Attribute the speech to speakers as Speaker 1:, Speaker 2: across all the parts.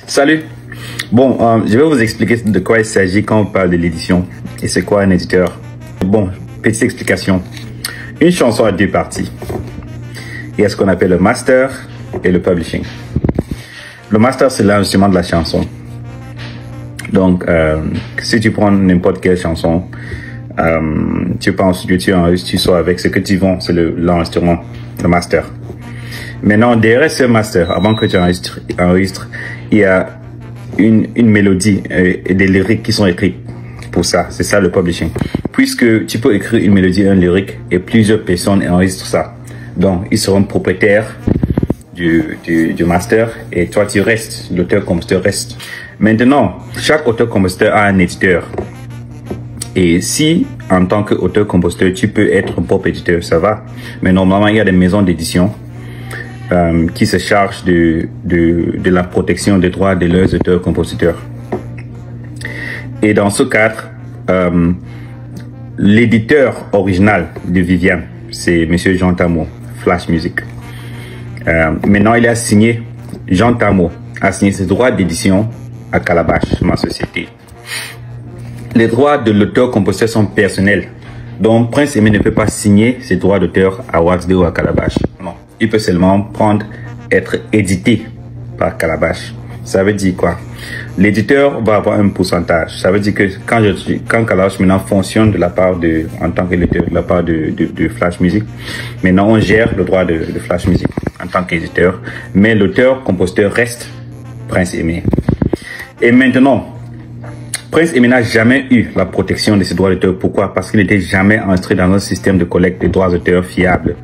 Speaker 1: Salut. Bon, je vais vous expliquer de quoi il s'agit quand on parle de l'édition et c'est quoi un éditeur. Bon, petite explication. Une chanson a deux parties. Il y a ce qu'on appelle le master et le publishing. Le master, c'est l'enregistrement de la chanson. Donc, si tu prends n'importe quelle chanson, tu pars en studio, tu enregistres, tu sors avec ce que tu vends, c'est l'enregistrement, le master. Maintenant, derrière ce master, avant que tu enregistres, il y a une mélodie et des lyriques qui sont écrits pour ça. C'est ça le publishing. Puisque tu peux écrire une mélodie et un lyrique et plusieurs personnes enregistrent ça. Donc, ils seront propriétaires du master et toi, tu restes. L'auteur-compositeur reste. Maintenant, chaque auteur-compositeur a un éditeur. Et si, en tant qu'auteur-compositeur, tu peux être un propre éditeur, ça va. Mais normalement, il y a des maisons d'édition qui se chargent de la protection des droits de leurs auteurs-compositeurs. Et dans ce cadre, l'éditeur original de Viviane, c'est Monsieur Jean Tamo, Flash Music. Maintenant, il a signé, Jean Tamo a signé ses droits d'édition à Calabash, ma société. Les droits de l'auteur-compositeur sont personnels. Donc, Prince Aimé ne peut pas signer ses droits d'auteur à Wax ou à Calabash. Non. Il peut seulement être édité par Calabash. Ça veut dire quoi? L'éditeur va avoir un pourcentage. Ça veut dire que quand Calabash maintenant fonctionne en tant qu'éditeur, de la part de Flash Music, maintenant on gère le droit de Flash Music en tant qu'éditeur. Mais l'auteur-compositeur reste Prince Aimé. Et maintenant, Prince Aimé n'a jamais eu la protection de ses droits d'auteur. Pourquoi? Parce qu'il n'était jamais enregistré dans un système de collecte des droits d'auteur fiable.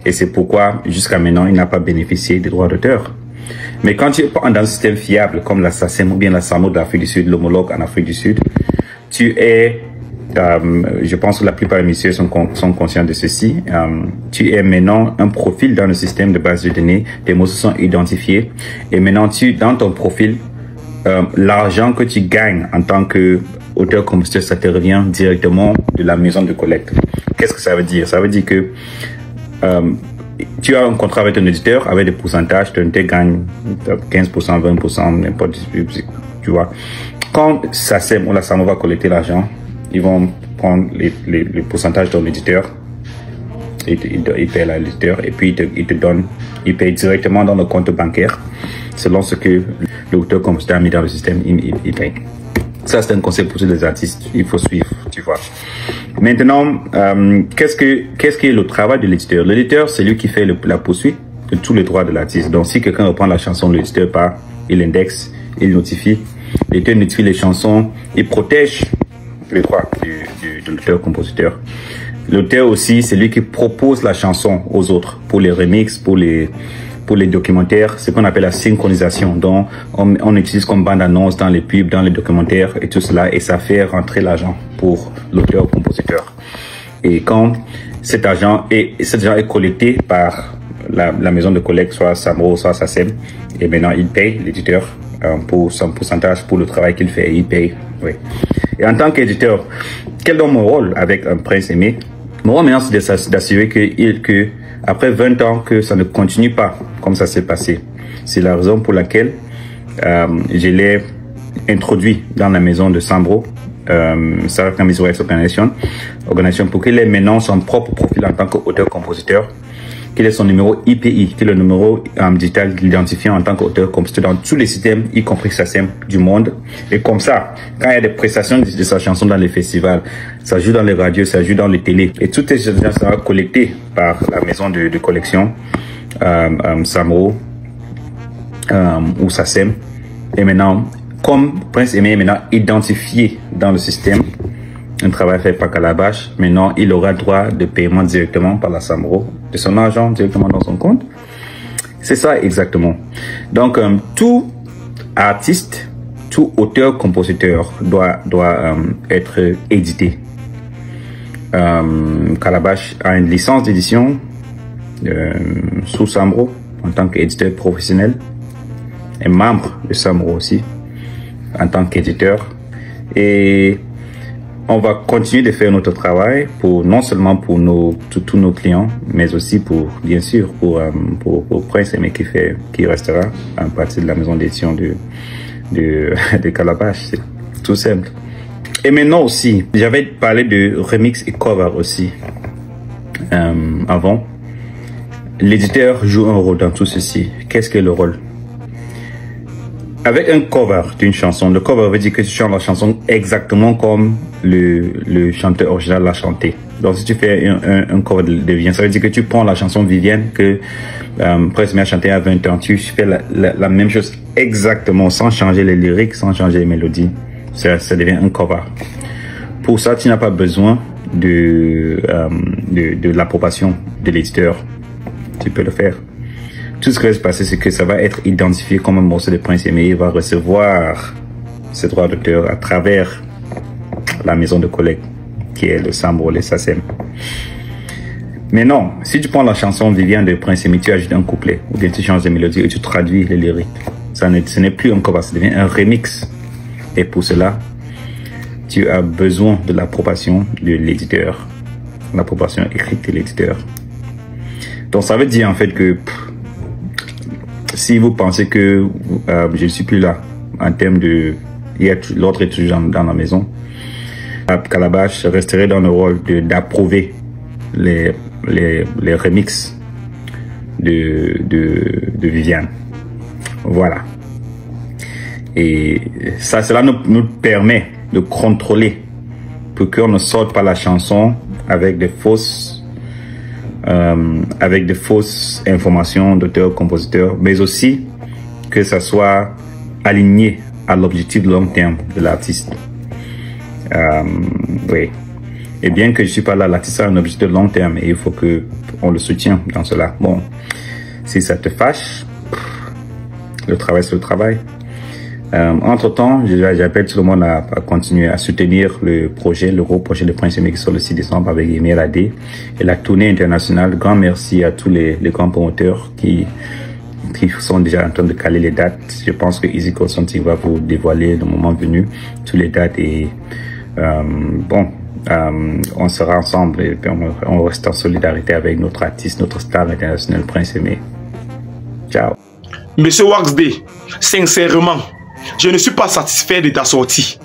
Speaker 1: Et c'est pourquoi, jusqu'à maintenant, il n'a pas bénéficié des droits d'auteur. Mais quand tu es dans un système fiable, comme la SACEM ou bien la SAMO d'Afrique du Sud, l'homologue en Afrique du Sud, tu es, je pense que la plupart des messieurs sont conscients de ceci, tu es maintenant un profil dans le système de base de données, tes mots sont identifiés, et maintenant, dans ton profil, l'argent que tu gagnes en tant qu'auteur-compositeur, ça te revient directement de la maison de collecte. Qu'est-ce que ça veut dire? Ça veut dire que tu as un contrat avec ton éditeur, avec des pourcentages, ton éditeur gagne 15%, 20%, n'importe, tu vois. Quand SACEM ou la SAMO va collecter l'argent, ils vont prendre les pourcentages de ton éditeur, ils payent à l'éditeur et puis ils payent directement dans le compte bancaire, selon ce que l'auteur-compositeur a mis dans le système, il paye. Ça, c'est un conseil pour tous les artistes. Il faut suivre, tu vois. Maintenant, qu'est-ce que est le travail de l'éditeur? L'éditeur, c'est lui qui fait la poursuite de tous les droits de l'artiste. Donc, si quelqu'un reprend la chanson, l'éditeur part, il indexe, il notifie. L'éditeur notifie les chansons, il protège les droits de l'auteur-compositeur. L'auteur aussi, c'est lui qui propose la chanson aux autres pour les remixes, pour les documentaires, ce qu'on appelle la synchronisation. Donc, on utilise comme bande-annonce dans les pubs, dans les documentaires et tout cela, et ça fait rentrer l'argent pour l'auteur-compositeur. Et quand cet argent est collecté par la maison de collecte, soit SAMO, soit SACEM, et maintenant il paye l'éditeur pour son pourcentage pour le travail qu'il fait, et il paye. Oui. Et en tant qu'éditeur, quel est mon rôle avec un Prince Aimé? Mon rôle maintenant, c'est d'assurer que après 20 ans, que ça ne continue pas comme ça s'est passé. C'est la raison pour laquelle je l'ai introduit dans la maison de Sambro, Sarah Kamizo Organisation, pour qu'il ait maintenant son propre profil en tant qu'auteur-compositeur, qu'il ait son numéro IPI, qui est le numéro digital identifiant en tant qu'auteur-compositeur dans tous les systèmes, y compris SACEM du monde. Et comme ça, quand il y a des prestations de sa chanson dans les festivals, ça joue dans les radios, ça joue dans les télés, et toutes ces choses sera collectées par la maison de collection, SAMO ou SACEM. Et maintenant, comme Prince Aimé est maintenant identifié dans le système, un travail fait par Calabash, maintenant il aura droit de paiement directement par la SAMRO, de son argent directement dans son compte. C'est ça exactement. Donc tout artiste, tout auteur-compositeur doit être édité. Calabash a une licence d'édition sous SAMRO en tant qu'éditeur professionnel, et membre de SAMRO aussi en tant qu'éditeur. Et on va continuer de faire notre travail pour non seulement pour tous nos clients, mais aussi pour, bien sûr, pour Prince Aimé qui restera en partie de la maison d'édition de Calabash. C'est tout simple. Et maintenant aussi, j'avais parlé de remix et cover aussi avant. L'éditeur joue un rôle dans tout ceci. Qu'est-ce que le rôle? Avec un cover d'une chanson, le cover veut dire que tu chantes la chanson exactement comme le chanteur original l'a chanté. Donc si tu fais un cover de Viviane, ça veut dire que tu prends la chanson Viviane que Prince Aimé a chanté à 20 ans, tu fais la même chose exactement, sans changer les lyriques, sans changer les mélodies. Ça devient un cover. Pour ça, tu n'as pas besoin de l'approbation de l'éditeur. Tu peux le faire. Tout ce qui va se passer, c'est que ça va être identifié comme un morceau de Prince Aimé. Il va recevoir ses droits d'auteur à travers la maison de collecte, qui est le SAMRO, le SACEM. Mais non, si tu prends la chanson Viviane de Prince Aimé, tu ajoutes un couplet, ou bien tu changes les mélodies et tu traduis les lyriques. Ce n'est plus un cover, ça devient un remix. Et pour cela, tu as besoin de l'approbation de l'éditeur, l'approbation écrite de l'éditeur. Donc ça veut dire en fait que si vous pensez que je ne suis plus là en termes de l'autre est toujours dans la maison, Calabash resterait dans le rôle d'approuver les remixes de Viviane. Voilà. Et ça, cela nous permet de contrôler pour qu'on ne sorte pas la chanson avec des fausses informations d'auteur-compositeur, mais aussi que ça soit aligné à l'objectif de long terme de l'artiste. Oui. Et bien que je ne suis pas là, l'artiste a un objectif de long terme et il faut qu'on le soutienne dans cela. Bon, si ça te fâche, le travail c'est le travail. Entre-temps, j'appelle tout le monde à continuer à soutenir le gros projet de Prince Aimé qui sort le 6 décembre avec Emile Adé et la tournée internationale. Grand merci à tous les grands promoteurs qui sont déjà en train de caler les dates. Je pense que Easy Consulting va vous dévoiler le moment venu toutes les dates et on sera ensemble et on reste en solidarité avec notre artiste, notre star international Prince Aimé. Ciao.
Speaker 2: Monsieur Waxday, sincèrement, je ne suis pas satisfait de ta sortie.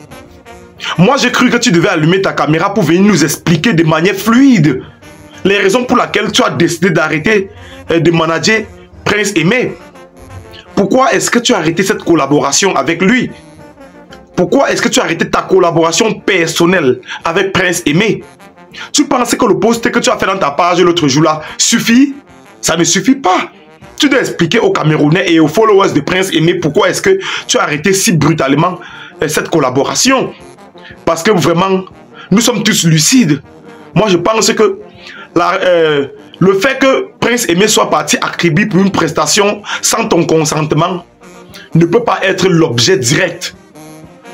Speaker 2: Moi, j'ai cru que tu devais allumer ta caméra pour venir nous expliquer de manière fluide les raisons pour lesquelles tu as décidé d'arrêter de manager Prince Aimé. Pourquoi est-ce que tu as arrêté cette collaboration avec lui? Pourquoi est-ce que tu as arrêté ta collaboration personnelle avec Prince Aimé? Tu pensais que le post que tu as fait dans ta page l'autre jour là suffit? Ça ne suffit pas. Tu dois expliquer aux Camerounais et aux followers de Prince Aimé pourquoi est-ce que tu as arrêté si brutalement cette collaboration. Parce que vraiment, nous sommes tous lucides. Moi, je pense que le fait que Prince Aimé soit parti à Kribi pour une prestation sans ton consentement ne peut pas être l'objet direct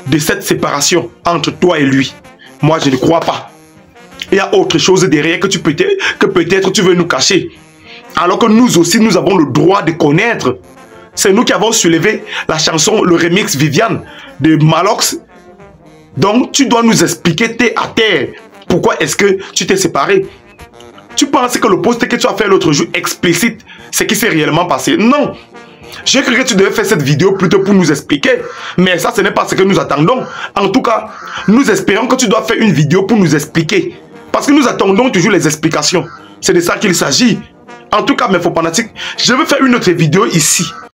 Speaker 2: de cette séparation entre toi et lui. Moi, je ne crois pas. Il y a autre chose derrière que peut-être tu veux nous cacher. Alors que nous aussi, nous avons le droit de connaître. C'est nous qui avons soulevé la chanson, le remix Viviane de Malox. Donc, tu dois nous expliquer terre à terre pourquoi est-ce que tu t'es séparé. Tu penses que le post que tu as fait l'autre jour explicite ce qui s'est réellement passé? Non. J'ai cru que tu devais faire cette vidéo plutôt pour nous expliquer. Mais ça, ce n'est pas ce que nous attendons. En tout cas, nous espérons que tu dois faire une vidéo pour nous expliquer. Parce que nous attendons toujours les explications. C'est de ça qu'il s'agit. En tout cas, mes faux fanatiques, je vais faire une autre vidéo ici.